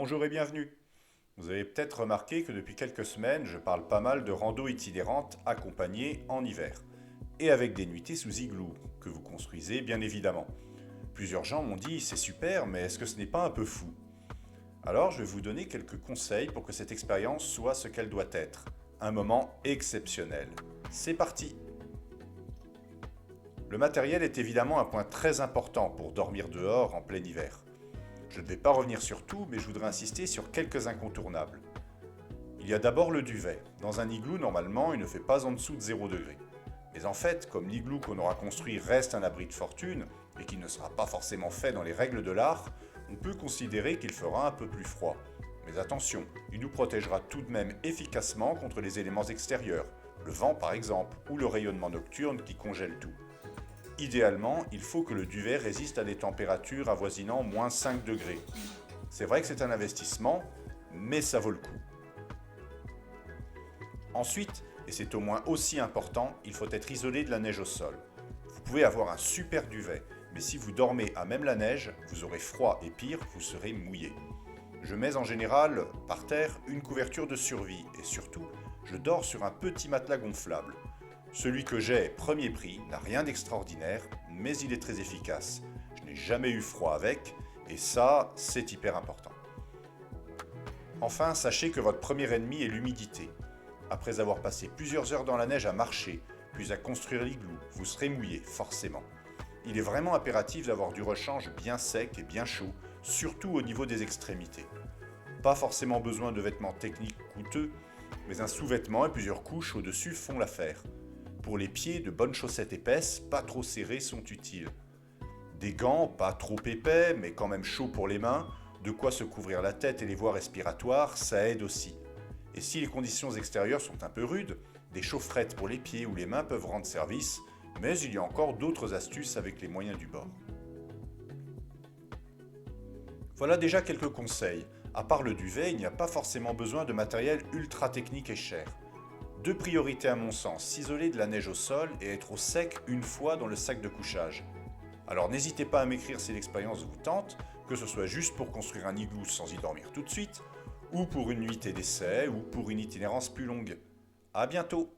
Bonjour et bienvenue. Vous avez peut-être remarqué que depuis quelques semaines, je parle pas mal de rando itinérante accompagnée en hiver. Et avec des nuitées sous igloo, que vous construisez bien évidemment. Plusieurs gens m'ont dit c'est super, mais est-ce que ce n'est pas un peu fou? Alors je vais vous donner quelques conseils pour que cette expérience soit ce qu'elle doit être. Un moment exceptionnel. C'est parti! Le matériel est évidemment un point très important pour dormir dehors en plein hiver. Je ne vais pas revenir sur tout, mais je voudrais insister sur quelques incontournables. Il y a d'abord le duvet. Dans un igloo, normalement, il ne fait pas en dessous de 0 degré. Mais en fait, comme l'igloo qu'on aura construit reste un abri de fortune, et qui ne sera pas forcément fait dans les règles de l'art, on peut considérer qu'il fera un peu plus froid. Mais attention, il nous protégera tout de même efficacement contre les éléments extérieurs, le vent par exemple, ou le rayonnement nocturne qui congèle tout. Idéalement, il faut que le duvet résiste à des températures avoisinant moins 5 degrés. C'est vrai que c'est un investissement, mais ça vaut le coup. Ensuite, et c'est au moins aussi important, il faut être isolé de la neige au sol. Vous pouvez avoir un super duvet, mais si vous dormez à même la neige, vous aurez froid et pire, vous serez mouillé. Je mets en général, par terre, une couverture de survie et surtout, je dors sur un petit matelas gonflable. Celui que j'ai, premier prix, n'a rien d'extraordinaire, mais il est très efficace. Je n'ai jamais eu froid avec, et ça, c'est hyper important. Enfin, sachez que votre premier ennemi est l'humidité. Après avoir passé plusieurs heures dans la neige à marcher, puis à construire l'igloo, vous serez mouillé, forcément. Il est vraiment impératif d'avoir du rechange bien sec et bien chaud, surtout au niveau des extrémités. Pas forcément besoin de vêtements techniques coûteux, mais un sous-vêtement et plusieurs couches au-dessus font l'affaire. Pour les pieds, de bonnes chaussettes épaisses, pas trop serrées, sont utiles. Des gants, pas trop épais, mais quand même chauds pour les mains, de quoi se couvrir la tête et les voies respiratoires, ça aide aussi. Et si les conditions extérieures sont un peu rudes, des chaufferettes pour les pieds ou les mains peuvent rendre service, mais il y a encore d'autres astuces avec les moyens du bord. Voilà déjà quelques conseils. À part le duvet, il n'y a pas forcément besoin de matériel ultra technique et cher. Deux priorités à mon sens, s'isoler de la neige au sol et être au sec une fois dans le sac de couchage. Alors n'hésitez pas à m'écrire si l'expérience vous tente, que ce soit juste pour construire un igloo sans y dormir tout de suite, ou pour une nuitée d'essai, ou pour une itinérance plus longue. À bientôt!